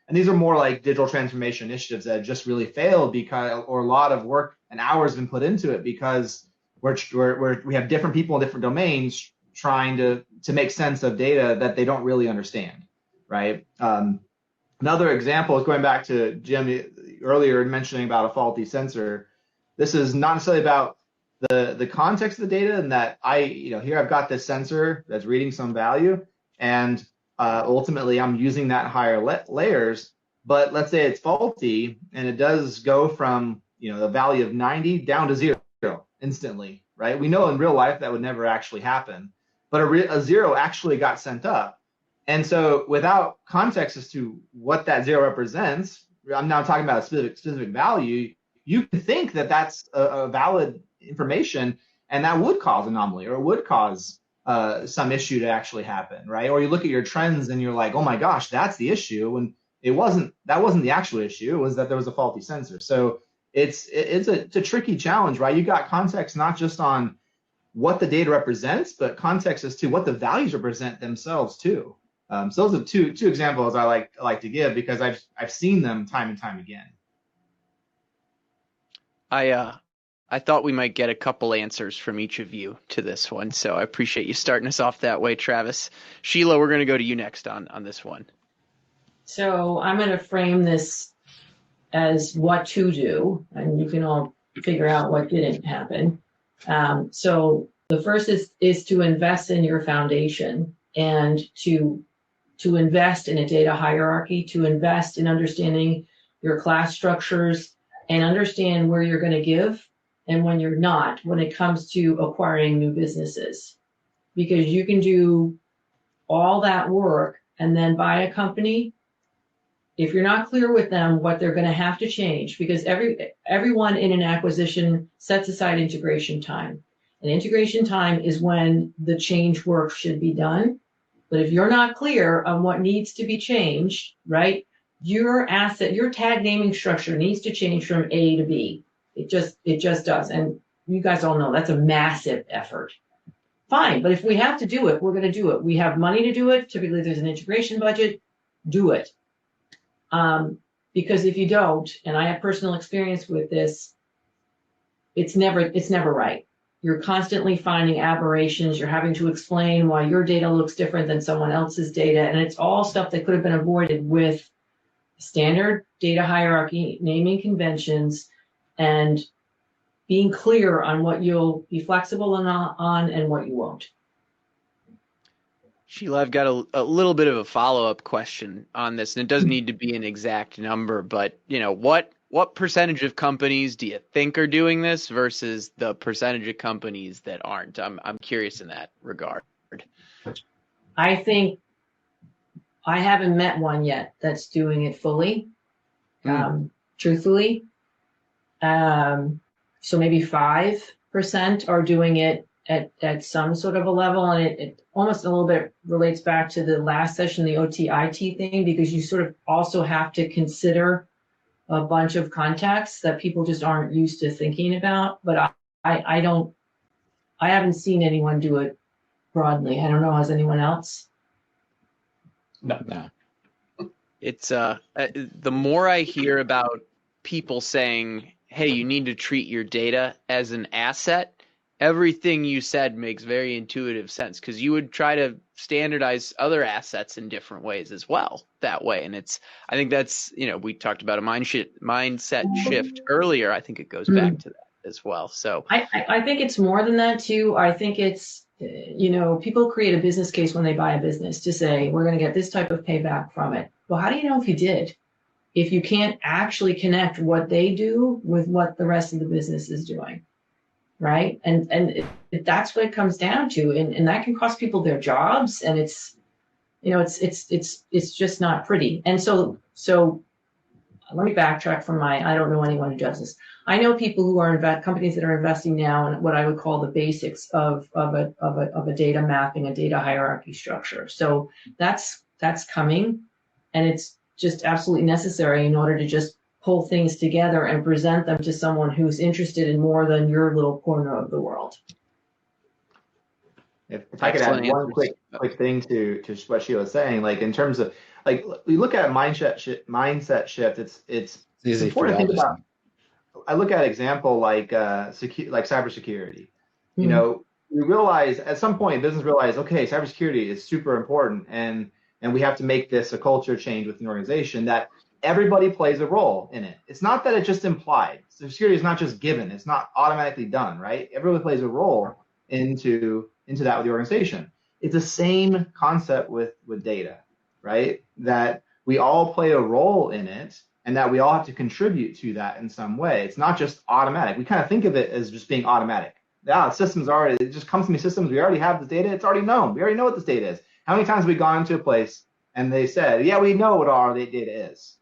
and these are more like digital transformation initiatives that just really failed or a lot of work and hours have been put into it because we have different people in different domains trying to make sense of data that they don't really understand, right? Another example is going back to Jim earlier mentioning about a faulty sensor. This is not necessarily about the context of the data, and that here I've got this sensor that's reading some value, and ultimately I'm using that higher layers. But let's say it's faulty, and it does go from the value of 90 down to 0 instantly, right? We know in real life that would never actually happen, but a 0 actually got sent up. And so without context as to what that 0 represents, I'm now talking about a specific value, you can think that that's a valid information, and that would cause anomaly or it would cause some issue to actually happen, right? Or you look at your trends and you're like, oh my gosh, that's the issue, and that wasn't the actual issue. It was that there was a faulty sensor. So it's a tricky challenge, right? You got context not just on what the data represents, but context as to what the values represent themselves too. So those are two examples I like to give because I've seen them time and time again. I I thought we might get a couple answers from each of you to this one. So I appreciate you starting us off that way, Travis. Sheila, we're going to go to you next on this one. So I'm going to frame this as what to do, and you can all figure out what didn't happen. So the first is to invest in your foundation and to invest in a data hierarchy, to invest in understanding your class structures and understand where you're going to give and when you're not when it comes to acquiring new businesses. Because you can do all that work and then buy a company if you're not clear with them what they're going to have to change, because everyone in an acquisition sets aside integration time. And integration time is when the change work should be done. But if you're not clear on what needs to be changed, right, your tag naming structure needs to change from A to B. It just does. And you guys all know that's a massive effort. Fine, but if we have to do it, we're going to do it. We have money to do it. Typically, there's an integration budget. Do it. Because if you don't, and I have personal experience with this, it's never right. You're constantly finding aberrations. You're having to explain why your data looks different than someone else's data. And it's all stuff that could have been avoided with standard data hierarchy, naming conventions, and being clear on what you'll be flexible on and what you won't. Sheila, I've got a little bit of a follow-up question on this, and it doesn't need to be an exact number, but what percentage of companies do you think are doing this versus the percentage of companies that aren't? I'm curious in that regard. I think I haven't met one yet that's doing it fully, truthfully. So maybe 5% are doing it at some sort of a level, and it almost a little bit relates back to the last session, the OT-IT thing, because you sort of also have to consider a bunch of contexts that people just aren't used to thinking about. But I haven't seen anyone do it broadly. I don't know, has anyone else? No. It's the more I hear about people saying, hey, you need to treat your data as an asset, everything you said makes very intuitive sense, because you would try to standardize other assets in different ways as well that way. And I think that's, we talked about a mindset shift earlier. I think it goes back to that as well. So I think it's more than that too. I think it's, people create a business case when they buy a business to say, we're going to get this type of payback from it. Well, how do you know if you did? If you can't actually connect what they do with what the rest of the business is doing. Right. And that's what it comes down to. And that can cost people their jobs. And it's just not pretty. And so let me backtrack from I don't know anyone who does this. I know people who are companies that are investing now in what I would call the basics of a data mapping, a data hierarchy structure. So that's coming, and it's just absolutely necessary in order to just pull things together and present them to someone who's interested in more than your little corner of the world. If I could add one quick thing to what Sheila was saying, like in terms of like we look at mindset shift, it's easy important to think about. I look at an example like cybersecurity. Mm-hmm. We realize at some point business realize, okay, cybersecurity is super important, and we have to make this a culture change within the organization that everybody plays a role in it. It's not that it's just implied. So security is not just given. It's not automatically done, right? Everybody plays a role into that with the organization. It's the same concept with data, right? That we all play a role in it, and that we all have to contribute to that in some way. It's not just automatic. We kind of think of it as just being automatic. Systems it just comes to me systems. We already have the data. It's already known. We already know what this data is. How many times have we gone into a place and they said, yeah, we know what our data is.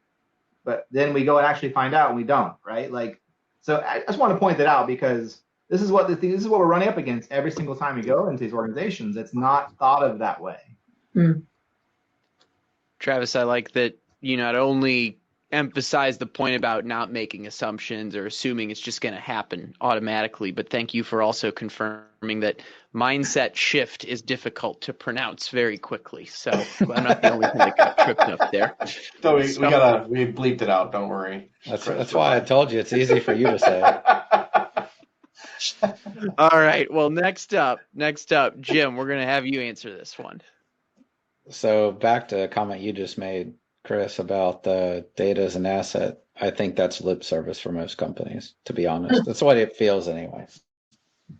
But then we go and actually find out and we don't, right? So I just want to point that out, because this is what we're running up against every single time we go into these organizations. It's not thought of that way. Travis, I like that you not only emphasize the point about not making assumptions or assuming it's just going to happen automatically, but thank you for also confirming that mindset shift is difficult to pronounce very quickly. So I'm not the only one that got tripped up there. So we bleeped it out. Don't worry. That's why I told you it's easy for you to say. All right. Well, next up, Jim, we're going to have you answer this one. So back to a comment you just made, Chris, about the data as an asset. I think that's lip service for most companies, to be honest. That's the way it feels anyway.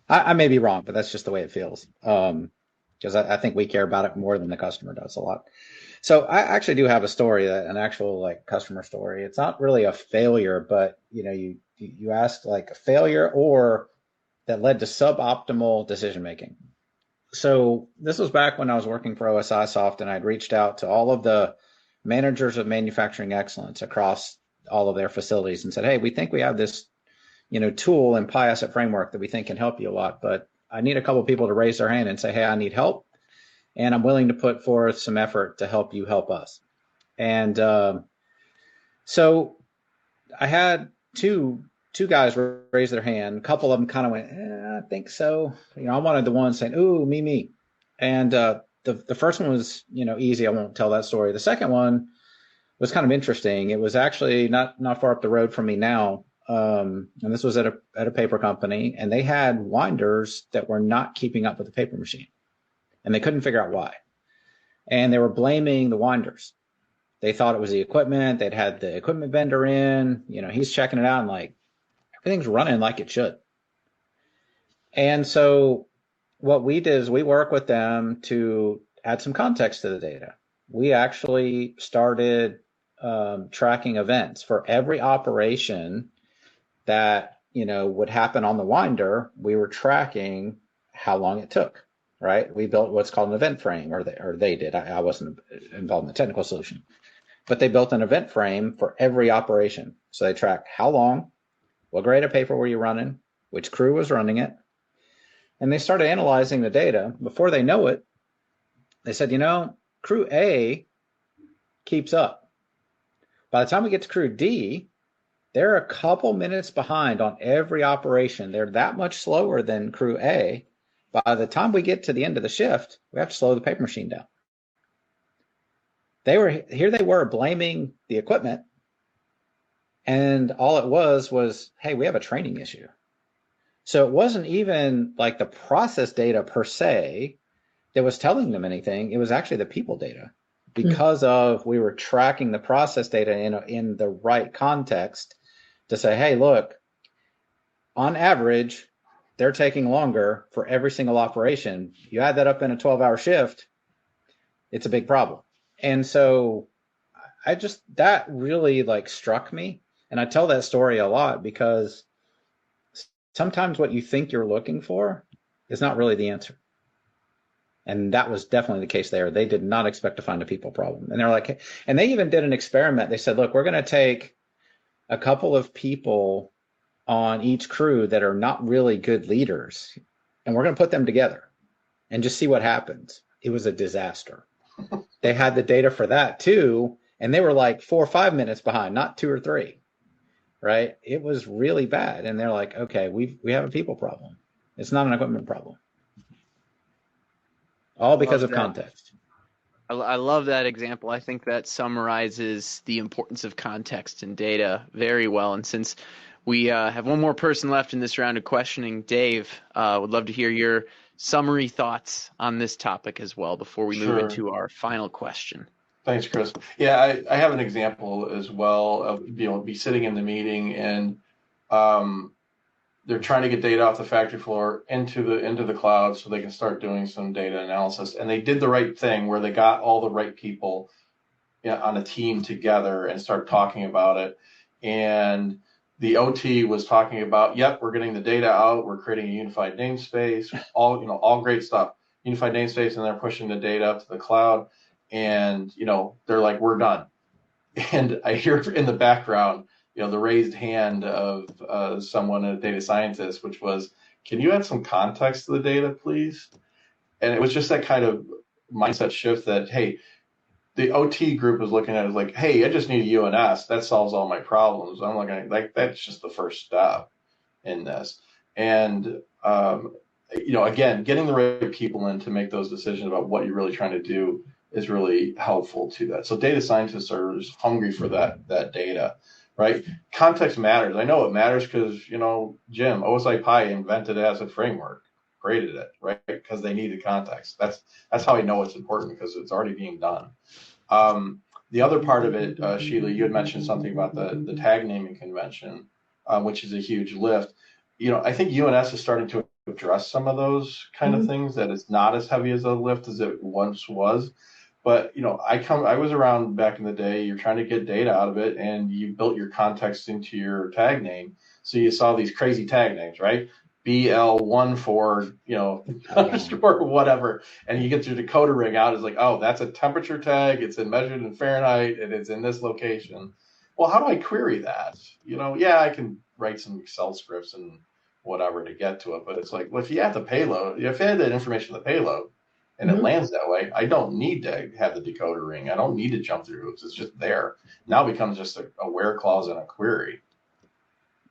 I may be wrong, but that's just the way it feels. Because I think we care about it more than the customer does a lot. So I actually do have a story, an actual like customer story. It's not really a failure, but you asked like a failure or that led to suboptimal decision making. So this was back when I was working for OSI Soft, and I'd reached out to all of the managers of manufacturing excellence across all of their facilities and said, hey, we think we have this tool and Pi Asset Framework that we think can help you a lot, but I need a couple of people to raise their hand and say, hey, I need help, and I'm willing to put forth some effort to help you help us. And so I had two guys raise their hand. A couple of them kind of went, I think so. I wanted the one saying, ooh, me. And the first one was, easy. I won't tell that story. The second one was kind of interesting. It was actually not far up the road from me now. And this was at a paper company, and they had winders that were not keeping up with the paper machine, and they couldn't figure out why. And they were blaming the winders. They thought it was the equipment. They'd had the equipment vendor in, he's checking it out and like, everything's running like it should. And so what we did is we work with them to add some context to the data. We actually started tracking events for every operation that would happen on the winder. We were tracking how long it took, right? We built what's called an event frame, or they did. I wasn't involved in the technical solution, but they built an event frame for every operation. So they tracked how long, what grade of paper were you running, which crew was running it, and they started analyzing the data. Before they know it, they said, crew A keeps up. By the time we get to crew D, they're a couple minutes behind on every operation. They're that much slower than crew A. By the time we get to the end of the shift, we have to slow the paper machine down. They were blaming the equipment, and all it was, hey, we have a training issue. So it wasn't even like the process data per se that was telling them anything. It was actually the people data, because we were tracking the process data in the right context to say, hey, look, on average, they're taking longer for every single operation. You add that up in a 12-hour shift, it's a big problem. And so that really like struck me. And I tell that story a lot because sometimes what you think you're looking for is not really the answer. And that was definitely the case there. They did not expect to find a people problem. And they're like, and they even did an experiment. They said, look, we're going to take a couple of people on each crew that are not really good leaders, and we're going to put them together and just see what happens. It was a disaster. They had the data for that too, and they were like 4 or 5 minutes behind, not 2 or 3, right? It was really bad. And they're like, okay, we have a people problem. It's not an equipment problem. All because of context. I love that example. I think that summarizes the importance of context and data very well. And since we have one more person left in this round of questioning, Dave, would love to hear your summary thoughts on this topic as well before we move into our final question. Thanks, Chris. Yeah, I have an example as well of be sitting in the meeting, and they're trying to get data off the factory floor into the cloud so they can start doing some data analysis. And they did the right thing where they got all the right people on a team together and start talking about it. And the OT was talking about, yep, we're getting the data out, we're creating a unified namespace, all great stuff. Unified namespace, and they're pushing the data up to the cloud. And they're like, we're done. And I hear in the background, the raised hand of someone, a data scientist, which was, can you add some context to the data, please? And it was just that kind of mindset shift that, hey, the OT group was looking at it like, hey, I just need a UNS. That solves all my problems. I'm looking at like, that's just the first step in this. And, again, getting the right people in to make those decisions about what you're really trying to do is really helpful to that. So data scientists are hungry for that data. right? Context matters. I know it matters because, you know, Jim, OSI Pi invented it as a framework, created it, right? Because they needed context. That's how I know it's important, because it's already being done. The other part of it, Sheila, you had mentioned something about the tag naming convention, which is a huge lift. You know, I think UNS is starting to address some of those kind of things, that it's not as heavy as a lift as it once was. But, you know, I was around back in the day. You're trying to get data out of it, and you built your context into your tag name. So you saw these crazy tag names, right? BL14, you know, underscore whatever, and you get your decoder ring out. It's like, oh, that's a temperature tag. It's measured in Fahrenheit, and it's in this location. Well, how do I query that? You know, yeah, I can write some Excel scripts and whatever to get to it, but it's like, well, if you have the payload, if you had that information in the payload, and it lands that way, I don't need to have the decoder ring. I don't need to jump through hoops. It's just there. Now it becomes just a where clause and a query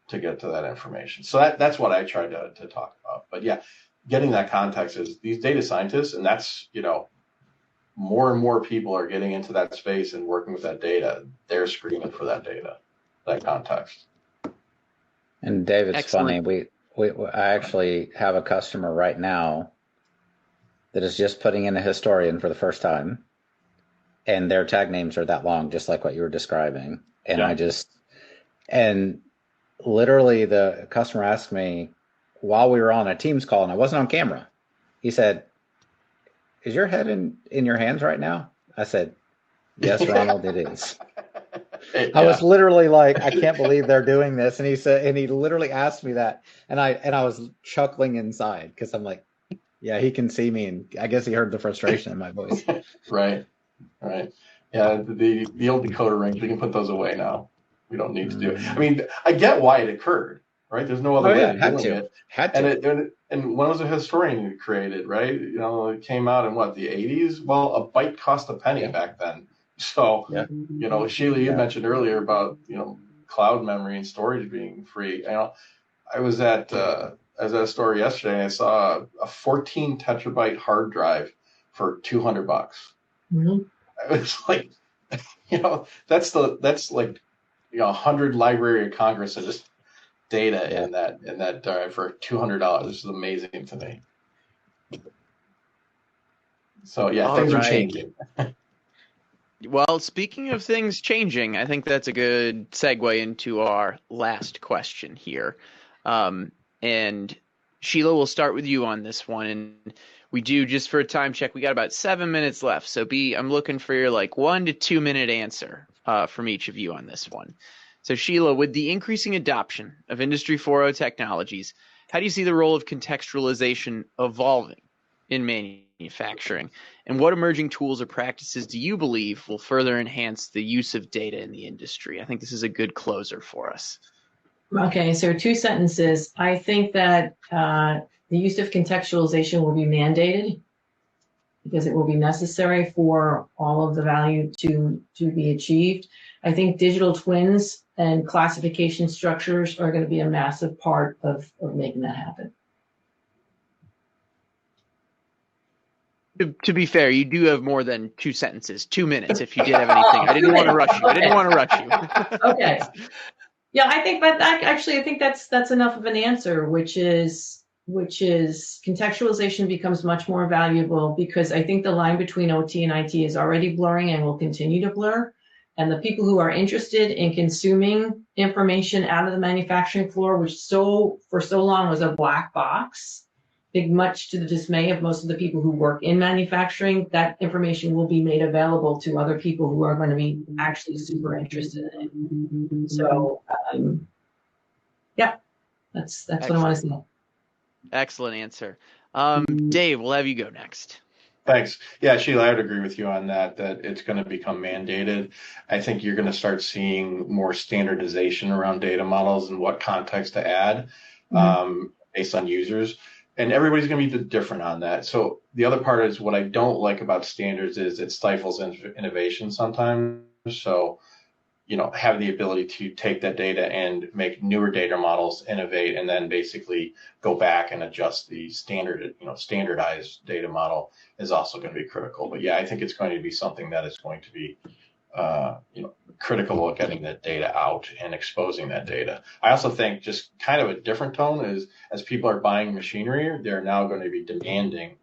to get to that information. So that's what I tried to talk about. But yeah, getting that context is these data scientists, and that's, you know, more and more people are getting into that space and working with that data. They're screaming for that data, that context. And Dave, it's Excellent. funny. I actually have a customer right now that is just putting in a historian for the first time, and their tag names are that long, just like what you were describing. And Yeah. and literally the customer asked me while we were on a Teams call, and I wasn't on camera. He said, "Is your head in your hands right now?" I said, "Yes, Ronald, it is." Yeah. I was literally like, I can't believe they're doing this. And he literally asked me that. And I was chuckling inside, because I'm like, yeah, he can see me, and I guess he heard the frustration in my voice. Right. Yeah, the old decoder rings, we can put those away now. We don't need to do it. I mean, I get why it occurred, right? There's no other way of doing it. And when was a historian created, right? You know, it came out in what, the 80s? Well, a byte cost a penny back then. So, you know, Sheila, you mentioned earlier about, you know, cloud memory and storage being free. You know, I was at a store yesterday, and I saw a 14 tetrabyte hard drive for $200. I was like, you know, that's like, you know, 100 Library of Congress of just data in that drive for $200. This is amazing to me. So yeah, things are changing. Well, speaking of things changing, I think that's a good segue into our last question here. And Sheila, we'll start with you on this one. And we do, just for a time check, we got about 7 minutes left. So I'm looking for your like 1 to 2 minute answer from each of you on this one. So Sheila, with the increasing adoption of Industry 4.0 technologies, how do you see the role of contextualization evolving in manufacturing? And what emerging tools or practices do you believe will further enhance the use of data in the industry? I think this is a good closer for us. Okay, so 2 sentences. I think that the use of contextualization will be mandated, because it will be necessary for all of the value to be achieved. I think digital twins and classification structures are going to be a massive part of making that happen. To be fair, you do have more than 2 sentences, 2 minutes if you did have anything. I didn't want to rush you. Okay. Yeah, I think, but I think that's enough of an answer, which is contextualization becomes much more valuable, because I think the line between OT and IT is already blurring and will continue to blur. And the people who are interested in consuming information out of the manufacturing floor, which for so long was a black box, much to the dismay of most of the people who work in manufacturing, that information will be made available to other people who are going to be actually super interested in it. So, yeah, that's what I want to say. Excellent answer. Dave, we'll have you go next. Thanks. Yeah, Sheila, I would agree with you on that it's going to become mandated. I think you're going to start seeing more standardization around data models and what context to add based on users. And everybody's going to be different on that. So the other part is, what I don't like about standards is it stifles innovation sometimes. So, you know, have the ability to take that data and make newer data models, innovate, and then basically go back and adjust the standardized data model is also going to be critical. But yeah, I think it's going to be something that is going to be critical of getting that data out and exposing that data. I also think just kind of a different tone is as people are buying machinery, they're now going to be demanding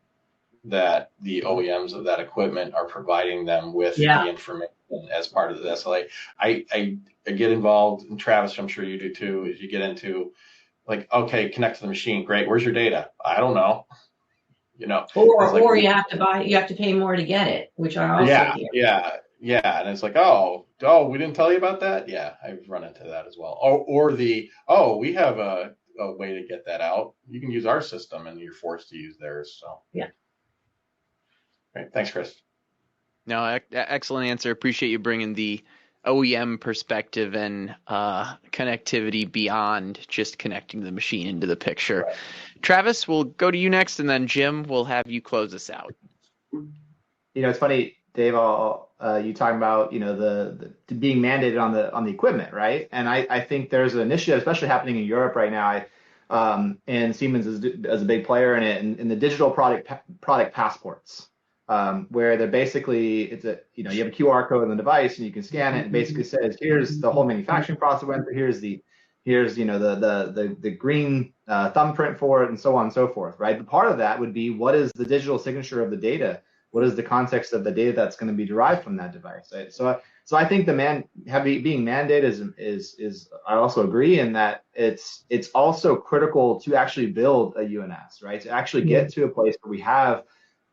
that the OEMs of that equipment are providing them with the information as part of the SLA. I get involved, and Travis, I'm sure you do too, as you get into like, okay, connect to the machine. Great. Where's your data? I don't know. Or you have to pay more to get it, which I also hear. Yeah. And it's like, oh, we didn't tell you about that. Yeah, I've run into that as well. We have a way to get that out. You can use our system, and you're forced to use theirs. So yeah. Great. Thanks, Chris. No, excellent answer. Appreciate you bringing the OEM perspective and connectivity beyond just connecting the machine into the picture. Right. Travis, we'll go to you next, and then Jim, we'll have you close us out. It's funny, Dave. You talking about the being mandated on the equipment, right? And I think there's an initiative, especially happening in Europe right now. And Siemens is a big player in it, in the digital product passports. Where they're basically you have a QR code on the device and you can scan it and basically says, here's the whole manufacturing process went through, here's the green thumbprint for it, and so on and so forth, right? But part of that would be, what is the digital signature of the data? What is the context of the data that's going to be derived from that device? Right? So I think being mandated is I also agree in that it's also critical to actually build a UNS, right? To actually get to a place where we have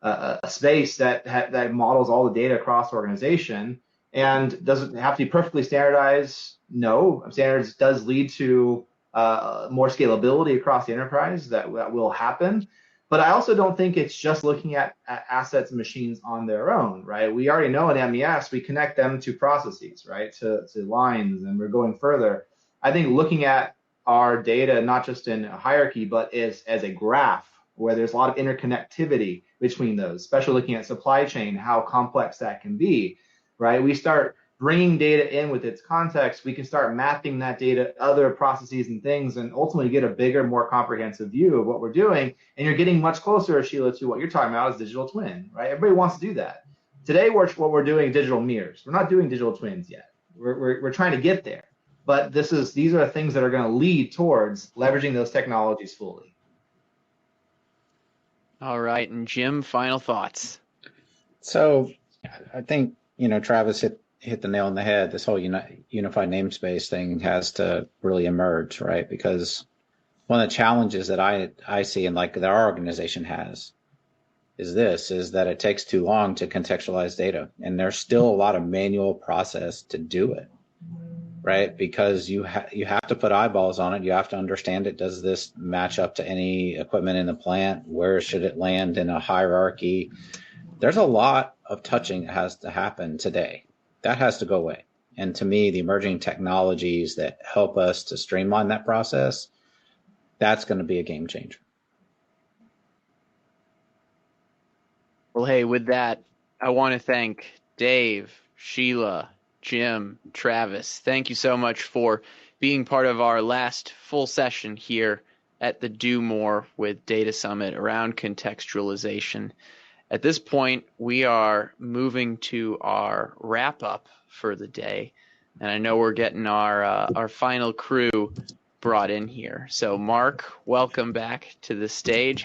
a space that models all the data across the organization. And does it have to be perfectly standardized? No. Standards does lead to more scalability across the enterprise. That will happen. But I also don't think it's just looking at assets and machines on their own, right? We already know in MES, we connect them to processes, right? To lines, and we're going further. I think looking at our data, not just in a hierarchy, but as a graph, where there's a lot of interconnectivity between those, especially looking at supply chain, how complex that can be, right? We start bringing data in with its context, we can start mapping that data, other processes and things, and ultimately get a bigger, more comprehensive view of what we're doing. And you're getting much closer, Sheila, to what you're talking about is digital twin, right? Everybody wants to do that. Today, what we're doing digital mirrors. We're not doing digital twins yet. We're trying to get there. But these are the things that are going to lead towards leveraging those technologies fully. All right, and Jim, final thoughts. So I think, Travis hit the nail on the head. This whole unified namespace thing has to really emerge, right? Because one of the challenges that I see, and like that our organization has, is that it takes too long to contextualize data. And there's still a lot of manual process to do it, right? Because you have to put eyeballs on it. You have to understand it. Does this match up to any equipment in the plant? Where should it land in a hierarchy? There's a lot of touching that has to happen today. That has to go away. And to me, the emerging technologies that help us to streamline that process, that's going to be a game changer. Well, hey, with that, I want to thank Dave, Sheila, Jim, Travis. Thank you so much for being part of our last full session here at the Do More with Data Summit around contextualization. At this point, we are moving to our wrap up for the day. And I know we're getting our final crew brought in here. So Mark, welcome back to the stage.